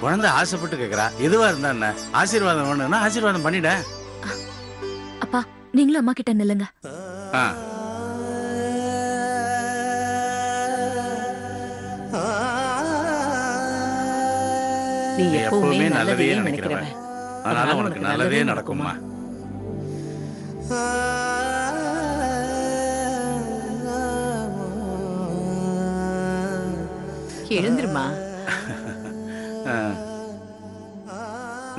குழந்தை ஆசைப்பட்டு கேக்குறா, எதுவா இருந்தா என்ன, ஆசீர்வாதம் வேணும்னா ஆசீர்வாதம் பண்ணிட. அப்பா நீங்களும் அம்மா கிட்ட நில்லுங்க. நீ எப்பவுமே நல்லதே நினைக்கிறவன், அதனால உனக்கு நல்லதே நடக்குமா. எழுந்துருமா.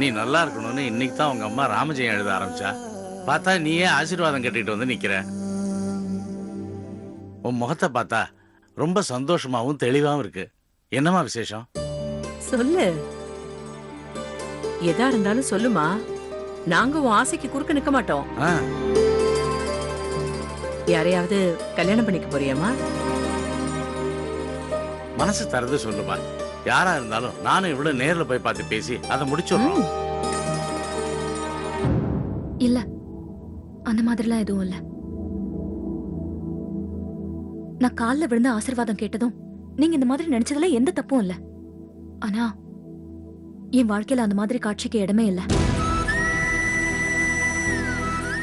நீ நல்லா இருக்கணும்னு இன்னைக்கு தான் உங்க அம்மா ராமஜெயம் எழுத ஆரம்பிச்சா. பார்த்தா நீயே ஆசீர்வாதம் கட்டிட்டு வந்து நிக்கிற. உன் முகத்தை பார்த்தா ரொம்ப சந்தோஷமாவும் தெளிவாவும் இருக்கு. என்னமா விசேஷம்? சொல்லு, எதா இருந்தாலும் சொல்லுமா. நாங்க உன் ஆசைக்கு குறுக்க நிக்க மாட்டோம். யாரையாவது கல்யாணம் பண்ணிக்க போறியாமா? மனசு தரது சொல்லுமா. யாரா இருந்தாலும் நானும் இவ்வளவு நேர்ல போய் பார்த்து பேசி அதை முடிச்சிடணும். இல்ல, அந்த மாதிரிலாம் எதுவும் இல்ல. நான் கால்ல விழுந்து ஆசீர்வாதம் கேட்டதும் நீங்க இந்த மாதிரி நினைச்சதுல எந்த தப்பும் இல்ல. ஆனா என் வாழ்க்கையில அந்த மாதிரி காட்சிக்கு இடமே இல்ல.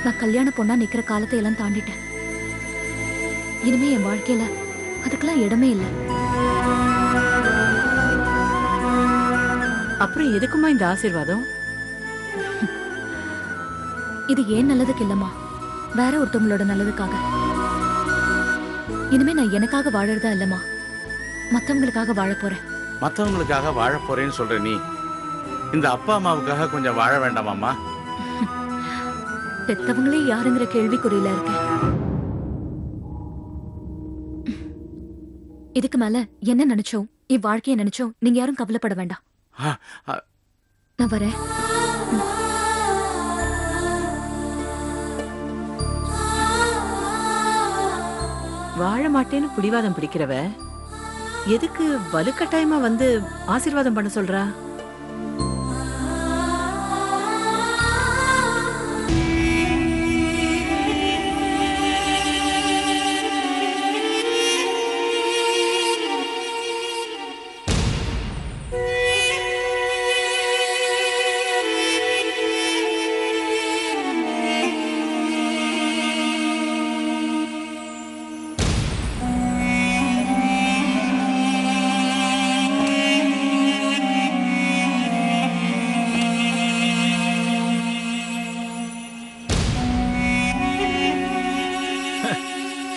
நான் கல்யாண பொண்ணா நிக்கிற காலத்தை எல்லாம் தாண்டிட்டேன். இனிமே என் வாழ்க்கையில அதுக்கெல்லாம் இடமே இல்ல. அப்புறம் எதுக்குமா இந்த ஆசீர்வாதம்? இது ஏன் நல்லதுக்கு இல்லம்மா, வேற ஒருத்தவங்களோட நல்லதுக்காக. இனிமே நான் எனக்காக வாழறதா இல்லம்மா, மத்தவங்களுக்காக வாழ போறேன். மத்தவங்களுக்காக வாழ போறேன்னு சொல்ற நீ இந்த அப்பா அம்மாவுக்காக கொஞ்சம் வாழ வேண்டாமாம்மா? பெத்தவங்களே யாருங்கிற கேள்விக்குறியில இருக்கேன். இதுக்கு மேல என்ன நினைச்சோம், என் வாழ்க்கைய நினைச்சோம் நீங்க யாரும் கவலைப்பட வேண்டாம். நான் வரேன். வாழ மாட்டேன்னு பிடிவாதம் பிடிக்கிறவ எதுக்கு வலுக்கட்டாயமா வந்து ஆசீர்வாதம் பண்ண சொல்றா?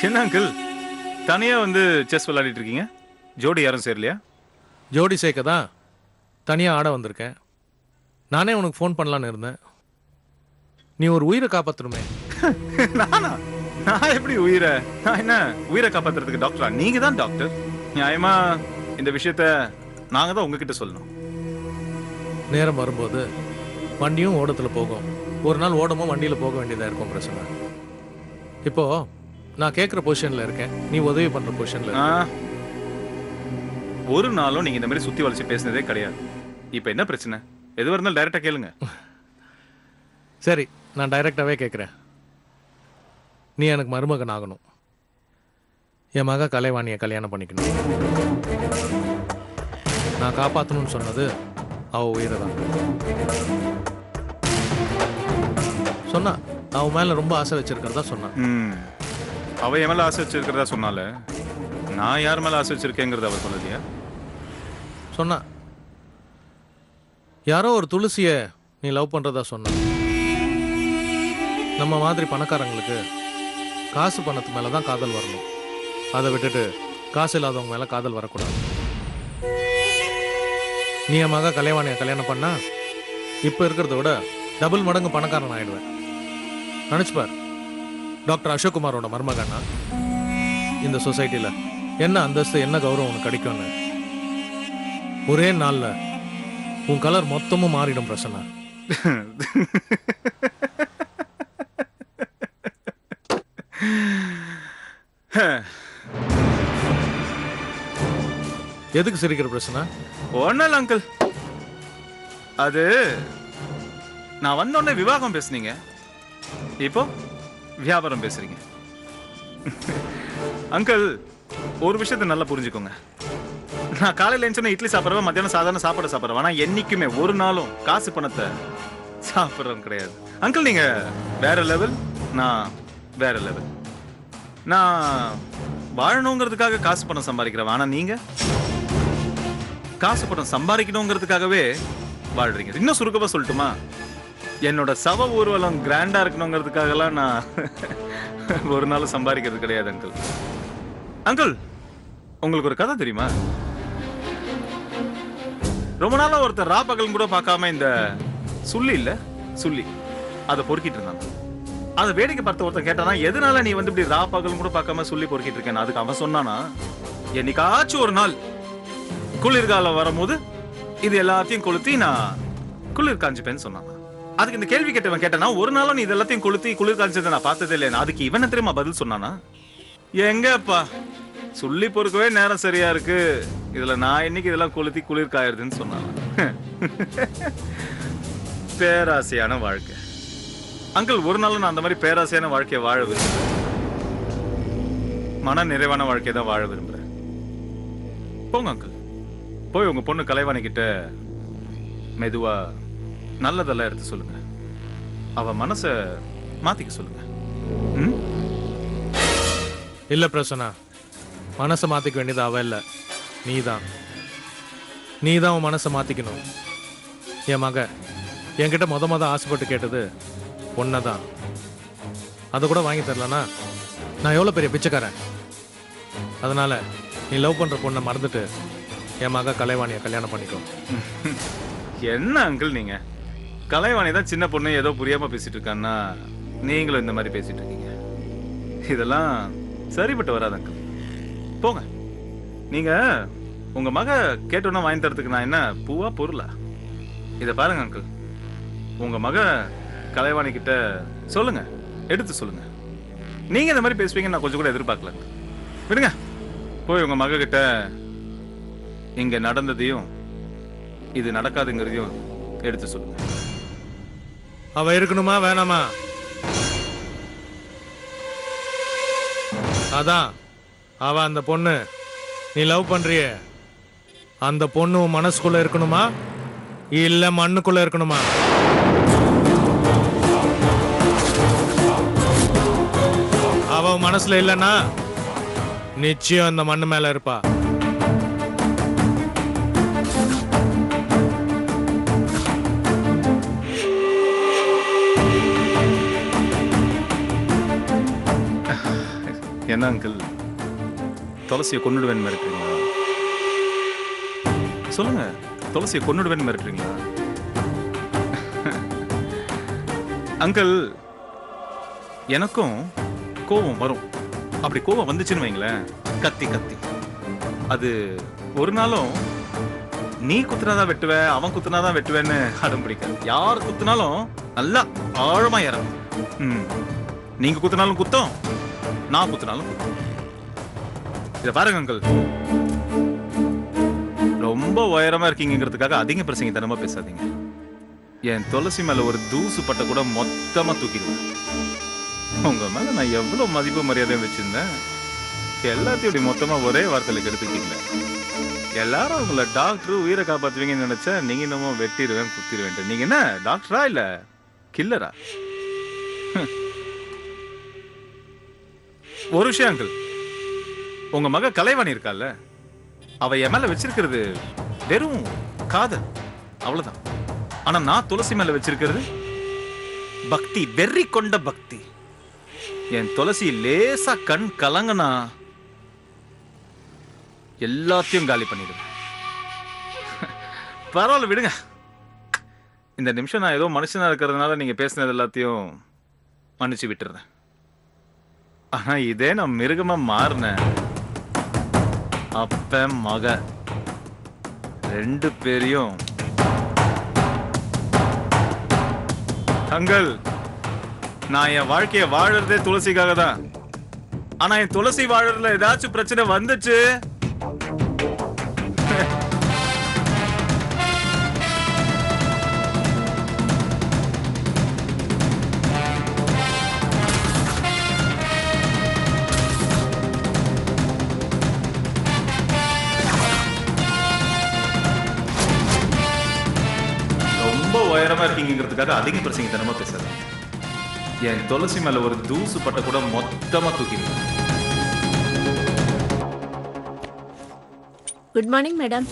என்ன அங்கிள் தனியா வந்து செஸ் விளையாடிட்டு இருக்கீங்க? ஜோடி யாரும் சேரலையா? ஜோடி சேர்க்க தான் தனியாக ஆட வந்திருக்கேன். நானே உனக்கு ஃபோன் பண்ணலான்னு இருந்தேன். நீ ஒரு உயிரை காப்பாற்றணுமே. நானா? நான் எப்படி உயிரை? நான் என்ன உயிரை காப்பாத்துறதுக்கு டாக்டரா? நீங்க தான் டாக்டர். நியாயமா இந்த விஷயத்த நாங்க தான் உங்ககிட்ட சொல்லணும். நேரம் வரும்போது வண்டியும் ஓடத்தில் போகும். ஒரு நாள் ஓடமும் வண்டியில் போக வேண்டியதாக இருக்கும் பிரச்சனை. இப்போ நான் கேட்குற பொசிஷனில் இருக்கேன், நீ உதவி பண்ணுற பொசிஷனில். ஒரு நாளும் நீங்க இந்த மாதிரி சுத்தி வளைச்சு பேசினதே கிடையாது. இப்போ என்ன பிரச்சனை? எதுவாக இருந்தாலும் டைரக்டா கேளுங்க. சரி, நான் டைரக்டாகவே கேட்குறேன். நீ எனக்கு மருமகன் ஆகணும். என் மக கலைவாணியை கல்யாணம் பண்ணிக்கணும். நான் காப்பாற்றணும்னு சொன்னது அவள் உயிரை தான். சொன்னா அவன் மேலே ரொம்ப ஆசை வச்சிருக்கிறதா சொன்னான். அவ என் மேல ஆசை வச்சிருக்கிறதா சொன்னால, நான் யார் மேல ஆசை வச்சிருக்கேங்கிறத அவ சொல்லலையா? சொன்னா யாரோ ஒரு துளசிய நீ லவ் பண்றதா சொன்ன. நம்ம மாதிரி பணக்காரங்களுக்கு காசு பணத்து மேலதான் காதல் வரணும். அதை விட்டுட்டு காசு இல்லாதவங்க மேல காதல் வரக்கூடாது. நீ என் மக கலைவாணியை கல்யாணம் பண்ணா இப்ப இருக்கிறத விட டபுள் மடங்கு பணக்காரன் ஆயிடுவேன். நினைச்சுப்பார், டாக்டர் அசோக்குமாரோட மருமகனா இந்த சொசைட்டில என்ன அந்தஸ்து என்ன கௌரவம் உனக்கு கிடைக்கும்னு. ஒரே நாள்ல உன் கலர் மொத்தமும் மாறிடும் பிரசன்னா. எதுக்கு சிரிக்கிற பிரச்சனை? ஒன்னும் அங்கிள், அது நான் வந்தோடனே விவாகம் பேசுனீங்க, இப்போ வியாபாரம் பேசுறீங்க. அங்கிள், ஒரு விஷயத்தை நல்லா புரிஞ்சுக்கோங்க. நான் காலையில் எழுந்துச்சுன்னா இட்லி சாப்பிட்றேன், மத்தியானம் சாதாரண சாப்பாடு சாப்பிட்றேன். ஆனால் என்னைக்குமே ஒரு நாளும் காசு பணத்தை சாப்பிட்றோம் கிடையாது. அங்கிள், நீங்க வேற லெவல், நான் வேற லெவல். நான் வாழணுங்கிறதுக்காக காசு பணம் சம்பாதிக்கிறேன், ஆனால் நீங்க காசு பணம் சம்பாதிக்கணுங்கிறதுக்காகவே வாழ்றீங்க. இன்னும் சுருக்கமா சொல்லட்டுமா, என்னோட சவ ஊர்வலம் கிராண்டா இருக்கணுங்கிறதுக்காகலாம் நான் ஒரு நாள் சம்பாதிக்கிறது கிடையாது அங்கிள். அங்கிள், உங்களுக்கு ஒரு கதை தெரியுமா? ரொம்ப நாளா ஒருத்தர் ராப்பகலும் கூட பார்க்காம இந்த சுள்ளி அதை பொறுக்கிட்டு இருந்தான். அதை வேடிக்கை பார்த்த ஒருத்தன் கேட்டானா, எதனால நீ வந்து இப்படி ராப்பகலும் கூட பார்க்காம சொல்லி பொறுக்கிட்டு இருக்கேன்? அதுக்கு அவன் சொன்னானா, என்னைக்காச்சும் ஒரு நாள் குளிர்காலம் வரும்போது இது எல்லாத்தையும் கொளுத்தி நான் குளிர் காஞ்சிப்பேன்னு சொன்னான். அதுக்கு இந்த கேள்வி கேட்டவன் கேட்டானா, ஒரு நாளும் நீ இது எல்லாத்தையும் கொளுத்தி குளிர் காய்ச்சதை நான் பார்த்ததே இல்லையா? அதுக்கு இவன் தெரியுமா பதில் சொன்னானா, எங்கப்பா சொல்லி பொறுக்கவே நேரம் சரியா இருக்கு, இதுல நான் இன்னைக்கு இதெல்லாம் கொளுத்தி குளிர் காயுதுன்னு சொன்னான். பேராசையான வாழ்க்கை அங்கிள். ஒரு நாள் நான் அந்த மாதிரி பேராசையான வாழ்க்கையை வாழ விரும்புறேன். மன நிறைவான வாழ்க்கையை தான் வாழ விரும்புறேன். போங்க அங்கிள், போய் உங்க பொண்ணு கலைவாணி கிட்ட மெதுவா நல்லதெல்லாம் எடுத்து சொல்லுங்க. அவ மனச மாத்திக்க சொல்லுங்க. இல்ல பிரசன்னா, மனசை மாத்திக்க வேண்டியது அவ இல்ல, நீதான். நீதான் உன் மனசை மாத்திக்கணும். என் மக என்கிட்ட மொத ஆசைப்பட்டு கேட்டது ஒன்னதான். அதை கூட வாங்கி தரலனா நான் எவ்வளவு பெரிய பிச்சைக்காரன். அதனால நீ லவ் பண்ற பொண்ணை மறந்துட்டு என் மக கலைவாணியை கல்யாணம் பண்ணிக்கோ. என்ன அங்கிள் நீங்க, கலைவாணி தான் சின்ன பொண்ணு ஏதோ புரியாம பேசிட்டு இருக்கான்னா நீங்களும் இந்த மாதிரி பேசிட்டு இருக்கீங்க. இதெல்லாம் சரிப்பட்டு வராது அங்கிள். போங்க, நீங்க உங்க மக கேட்டோன்னா வாங்கி தரத்துக்கு நான் என்ன பூவா பொருளா? இதை பாருங்க அங்கிள், உங்க மக கலைவாணி கிட்ட சொல்லுங்க, எடுத்து சொல்லுங்க. நீங்க இந்த மாதிரி பேசுவீங்க நான் கொஞ்சம் கூட எதிர்பார்க்கல. விடுங்க, போய் உங்க மக கிட்ட இங்க நடந்ததையும் இது நடக்காதுங்கிறதையும் எடுத்து சொல்லுங்க. அவ இருக்கணுமா வேணாமா? அதான் அவ அந்த பொண்ணு நீ லவ் பண்றிய அந்த பொண்ணு உன் மனசுக்குள்ள இருக்கணுமா இல்ல மண்ணுக்குள்ள இருக்கணுமா? அவ மனசுல இல்லைன்னா நிச்சயம் அந்த மண்ணு மேல இருப்பா. என்ன அங்கிள், துளசியை கொன்னுடுவேன் மிரட்டுறீங்களா? சொல்லுங்க, துளசியை கொன்னுடுவேன் மிரட்டுறீங்களா? அங்கிள், எனக்கும் கோபம் வரும். அப்படி கோபம் வந்துச்சுன்னு வைங்களேன், கத்தி கத்தி அது ஒரு நாளும் நீ குத்துனாதான் வெட்டுவேன், அவன் குத்துனாதான் வெட்டுவேன்னு அடம் பிடிக்காது. யார் குத்துனாலும் நல்லா ஆழமா இறங்கும். நீங்க குத்துனாலும் குத்தம், நான் குத்துனாலும் குத்தம். இதை பாருங்க அங்கிள், ரொம்ப உயரமா இருக்கீங்கிறதுக்காக அதிக பிரசங்கித்தனமா பேசாதீங்க. என் துளசி மேல ஒரு தூசு பட்ட கூட மொத்தமா தூக்கிடுவேன். உங்க மேல நான் எவ்வளவு மதிப்பு மரியாதையும் வச்சிருந்தேன், எல்லாத்தையும் இப்படி மொத்தமா ஒரே வார்த்தையில கெடுத்துட்டீங்களே. எல்லாரும் உங்களை டாக்டர் உயிரை காப்பாத்துவீங்கன்னு நினைச்சா நீங்க இன்னமும் வெட்டிடுவேன் குத்திடுவேன். நீங்க என்ன டாக்டரா இல்ல கில்லரா? ஒரு விஷயம் அங்கிள், உங்க மக கலைவாணி இருக்கால, அவ என் மேல வச்சிருக்கிறது வெறும் காதல், அவ்வளவுதான். ஆனா நான் துளசி மேல வச்சிருக்கிறது பக்தி, வெறி கொண்ட பக்தி. என் துளசி லேசா கண் கலங்கனா எல்லாத்தையும் காலி பண்ணிடுவேன். பரவாயில்ல விடுங்க, இந்த நிமிஷம் நான் ஏதோ மனுஷனா இருக்கிறதுனால நீங்க பேசினது எல்லாத்தையும் மன்னிச்சு விட்டுறேன். ஆனா இதே நான் மிருகமா மாறினேன், அப்ப மக ரெண்டு பேரையும் அங்கிள், நான் என் வாழ்க்கைய வாழறதே துளசிக்காக தான். ஆனா என் துளசி வாழறதுல ஏதாச்சும் பிரச்சனை வந்துச்சு, ரொம்ப உயரமா இருக்கீங்கிறதுக்காக அதிக பிரசங்கத்தனமா பேசாத. என் துளசி மேல ஒரு தூசு பட்ட கூட மொத்தமா தூக்கிடுவேன். Good morning madam.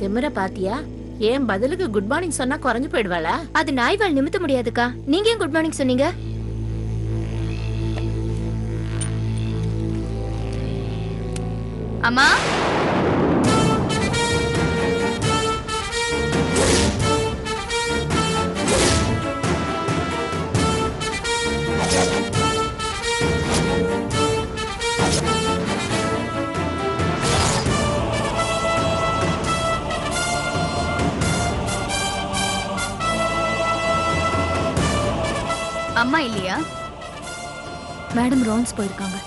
திமிர பாத்தியா? ஏன் பதிலுக்கு குட் மார்னிங் சொன்னா குறைஞ்சு போயிடுவாளா? அது நாய்வால் நிமித்த முடியாதுக்கா. நீங்க ஏன் குட் மார்னிங் சொன்னீங்க? அம்மா, அம்மா இல்லையா? மேடம் ரவுண்ட்ஸ் போயிருக்காங்க.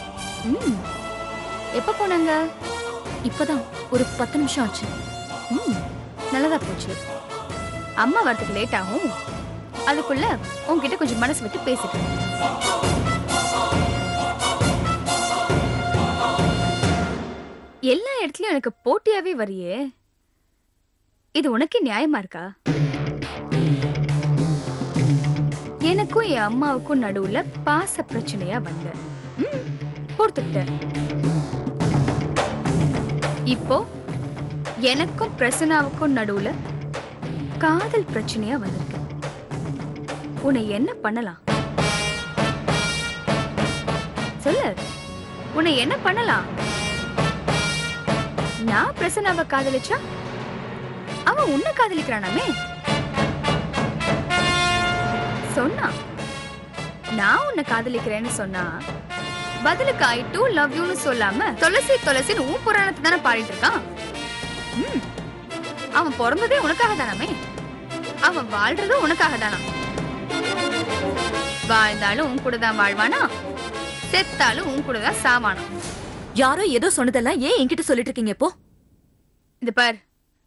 எப்ப போனாங்க? இப்பதான் ஒரு 10 நிமிஷம் ஆச்சு. நல்லதா போச்சு. அம்மா வரதுக்கு லேட் ஆகும், அதுக்குள்ள உன்கிட்ட கொஞ்சம் மனசு விட்டு பேசிட்டு. எல்லா இடத்துலயும் எனக்கு போட்டியாவே வரியே, இது உனக்கு நியாயமா இருக்கா? எனக்கும் என் அம்மாவுக்கும் நடுவுல பாச பிரச்சனையா வந்த பொறுத்துக்கிட்டேன். இப்போ எனக்கும் பிரசன்னாவுக்கும் நடுவுல காதல் பிரச்சனையா வந்திருக்கு. உன்னை என்ன பண்ணலாம் சொல்லு? உன்னை என்ன பண்ணலாம்? நான் பிரசன்னாவை காதலிச்சா அவன் உன்னை காதலிக்கிறானாமே. சொன்னா நான் உன்னை காதலிக்கிறேன்னு சொன்னா பதிலுக்கு ஐ டூ லவ் யூன்னு சொல்லாம துளசி துளசின்னு உன் புராணத்தை தானே பாடிட்டு இருக்கான். அவன் பிறந்ததே உனக்காக தானாமே, அவன் வாழ்றதும் உனக்காக தானா. வாழ்ந்தாலும் உன் கூட தான் வாழ்வானா, செத்தாலும் உன் கூட தான் சாவானா. யாரோ ஏதோ சொன்னதெல்லாம் ஏன் என்கிட்ட சொல்லிட்டு இருக்கீங்க இப்போ? இது பார்,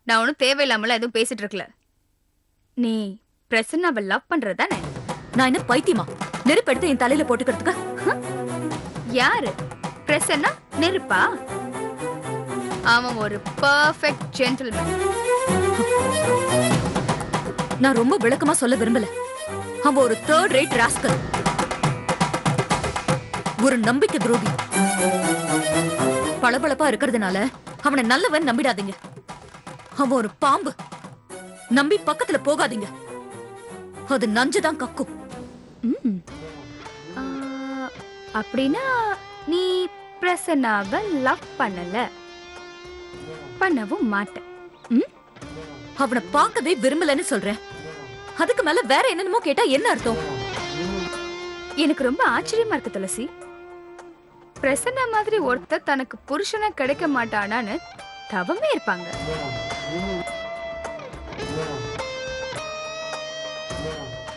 நான் ஒன்னும் தேவையில்லாமல எதுவும் பேசிட்டு இருக்கல. நீ பிரசன்னாவை லவ் பண்றதானே? நான் என்ன பைத்தியமா? நெருப்பு எடுத்து என் தலையில போட்டுக்கிறதுக்கு? யாரு பிரசன்னா? நெருப்பா? அவன் ஒரு பெர்ஃபெக்ட் ஜென்டில்மேன். நான் ரொம்ப விளக்கமா சொல்ல விரும்பல. அவன் ஒரு தேர்ட் ரேட் ராஸ்கல், ஒரு நம்பிக்கை துரோகி. பளபளப்பா இருக்கிறதுனால அவனை நல்லவன் நம்பிடாதீங்க. அவன் ஒரு பாம்பு, நம்பி பக்கத்துல போகாதீங்க. அது நஞ்சுதான் கக்கும். அப்படின்னா நீ பிரசன்னாவை லவ் பண்ணல, பண்ணவும் மாட்டேன். அவனை பார்க்கவே விரும்பலன்னு சொல்றேன். அதுக்கு மேல வேற என்னென்னமோ கேட்டா என்ன அர்த்தம்? எனக்கு ரொம்ப ஆச்சரியமா இருக்கு துளசி. பிரசன்னா மாதிரி ஒருத்தர் தனக்கு புருஷனா கிடைக்க மாட்டானான்னு தவமே இருப்பாங்க.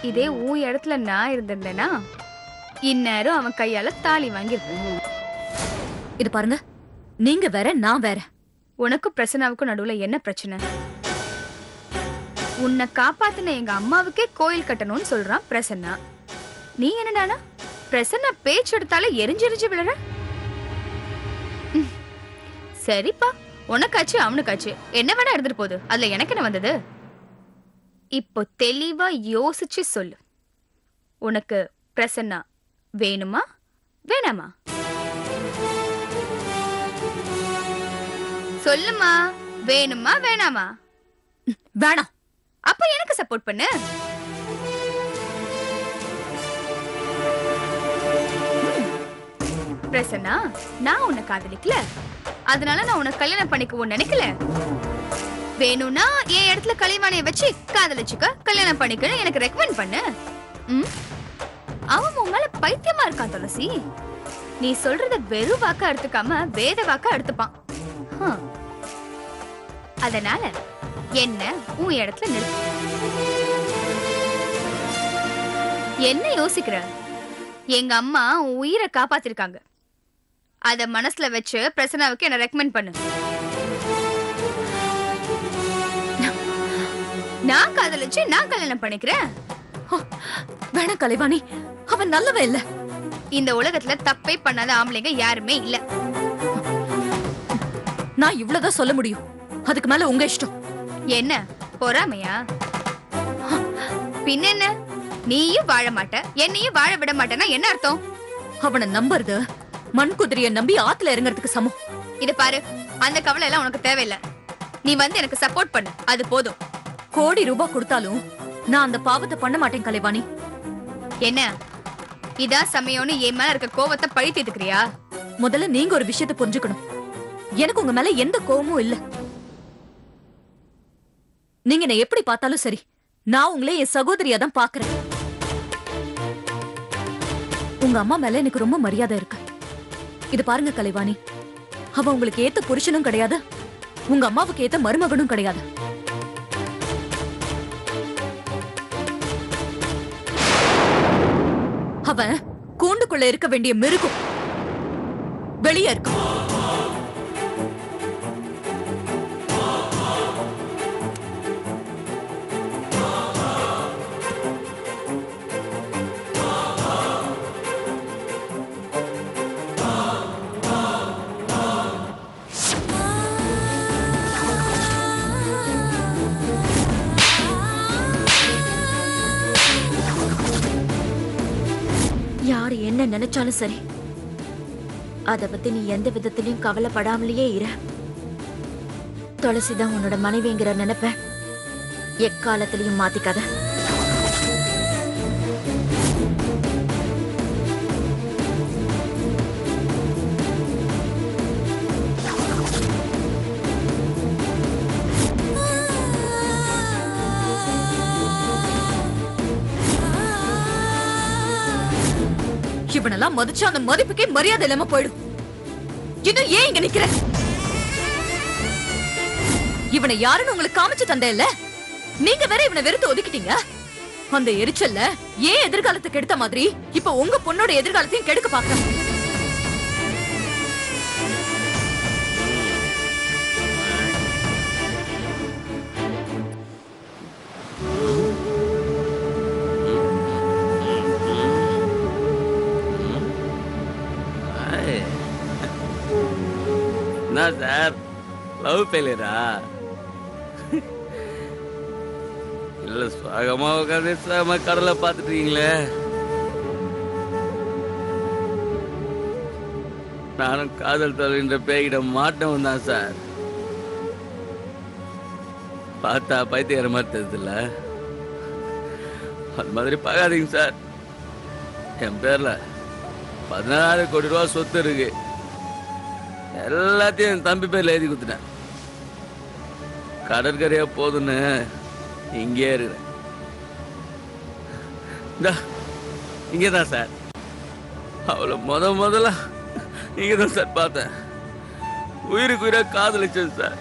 இதே உன் இடத்துல நான் இருந்திருந்தேனா இந்நேரம் அவன் கையால தாலி வாங்கியிருப்பேன். இது பாருங்க, நீங்க வேற நான் வேற. உனக்கும் பிரசன்னாவுக்கும் நடுவுல என்ன பிரச்சனை? உன்னை காப்பாத்தின எங்க அம்மாவுக்கே கோயில் கட்டணும்னு சொல்றான் பிரசன்னா. நீ என்னடானா பிரசன்னா பேச்சு எடுத்தாலே எரிஞ்செரிஞ்சு விழுற. சரிப்பா, உனக்காச்சு அவனுக்காச்சு என்ன வேணா எடுத்துட்டு போகுது, அதுல எனக்கு என்ன வந்தது? இப்போ தெளிவா யோசிச்சு சொல்லு. உனக்கு பிரசன்னா வேணுமா வேணாமா? சொல்லுமா, வேணுமா வேணாமா? வேணாம். அப்ப எனக்கு சப்போர்ட் பண்ணு. பிரசன்னா, நான் உன்னை காதலிக்கல, அதனால நான் உன்னை கல்யாணம் பண்ணிக்குவோன்னு நினைக்கல. வேணும்னா என் இடத்துல கலைவாணியை வச்சு காதலிச்சுக்க, கல்யாணம் பண்ணிக்கணும் எனக்கு ரெக்கமெண்ட் பண்ணு. அவன் உன் மேல பைத்தியமா இருக்கான் துளசி. நீ சொல்றத வெறும் வாக்கா எடுத்துக்காம வேத வாக்கா எடுத்துப்பான். அதனால என்ன உன் இடத்துல நிறுத்து. என்ன யோசிக்கிற? எங்க அம்மா உன் உயிரை காப்பாத்திருக்காங்க. அத மனசுல வச்சு பிரசன்னாவுக்கு என்ன ரெக்கமெண்ட் பண்ணு. நான் காதலிச்சு நான் கல்யாணம் பண்ணிக்கிறேன். வேணாம் கலைவாணி, அவன் நல்லவன் இல்ல. இந்த உலகத்துல தப்பே பண்ணாத ஆம்பளைங்க யாருமே இல்ல. நான் இவ்வளவுதான் சொல்ல முடியும். அதுக்கு மேல உங்க இஷ்டம். என்ன பொறாமையா? பின்ன என்ன? நீயும் வாழ மாட்ட, என்னையும் வாழ விட மாட்டேன்னா என்ன அர்த்தம்? அவனை நம்புறது மண் குதிரைய நம்பி ஆத்துல இறங்குறதுக்கு சமம். இத பாரு, அந்த கவலை எல்லாம் உனக்கு தேவையில்லை. நீ வந்து எனக்கு சப்போர்ட் பண்ணு, அது போதும். கோடி ரூபாய் கொடுத்தாலும் நான் அந்த பாவத்தை பண்ண மாட்டேன் கலைவாணி. என்ன இதான் சமயம்னு என் மேல இருக்க கோவத்தை பழி தீர்த்துக்கிறியா? முதல்ல நீங்க ஒரு விஷயத்தை புரிஞ்சுக்கணும். எனக்கு உங்க மேல எந்த கோவமும் இல்ல. நீங்க என்ன எப்படி பார்த்தாலும் சரி, நான் உங்களை என் சகோதரியா தான் பாக்குறேன். உங்க அம்மா மேல எனக்கு ரொம்ப மரியாதை இருக்கு. இது பாருங்க கலைவாணி, அவ உங்களுக்கு ஏத்த புருஷனும் கிடையாது, உங்க அம்மாவுக்கு ஏத்த மருமகனும் கிடையாது. அவன் கூண்டுக்குள்ள இருக்க வேண்டிய மிருகம் வெளியே இருக்கு. யார் என்ன நினைச்சாலும் சரி, அத பத்தி நீ எந்த விதத்திலையும் கவலைப்படாமலேயே இரு. துளசிதான் உன்னோட மனைவிங்கிற நினைப்ப எக்காலத்திலையும் மாத்திக்காத. இவனெல்லாம் மதிச்சு அந்த மதிப்புக்கே மரியாதை இல்லாம போயிடும். இன்னும் ஏன் இங்க நிக்கிற? இவனை யாருன்னு உங்களுக்கு காமிச்சு தந்தே இல்ல, நீங்க வேற இவனை வெறுத்து ஒதுக்கிட்டீங்க. அந்த எரிச்சல்ல ஏன் எதிர்காலத்துக்கு கெடுத்த மாதிரி இப்ப உங்க பொண்ணோட எதிர்காலத்தையும் கெடுக்க பாக்குறேன். என்ன சார், லவ் ஃபெயிலியரா? இல்ல சுவாகமா உட்காந்து சாம கடலை பார்த்துட்டு இருக்கீங்களே. நானும் காதல் தொழில்ன்ற பேய்கிட்ட மாட்டவும் தான் சார். பார்த்தா பைத்தியற மாதிரி தெரியுதுல்ல. அது மாதிரி பார்க்காதீங்க சார். என் பேர்ல 16 கோடி ரூபா சொத்து இருக்கு. எல்லாத்தையும் என் தம்பி பேர்ல எழுதி கொடுத்துட்டேன். கடற்கரையா போதுன்னு இங்கே இருக்கிறேன். இங்கேதான் சார். அவளை முதல்ல இங்கதான் சார் பார்த்தேன். உயிருக்கு உயிரா காதலிச்சேன் சார்.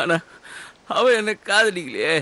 ஆனா அவ என்ன காதலிக்கலையே.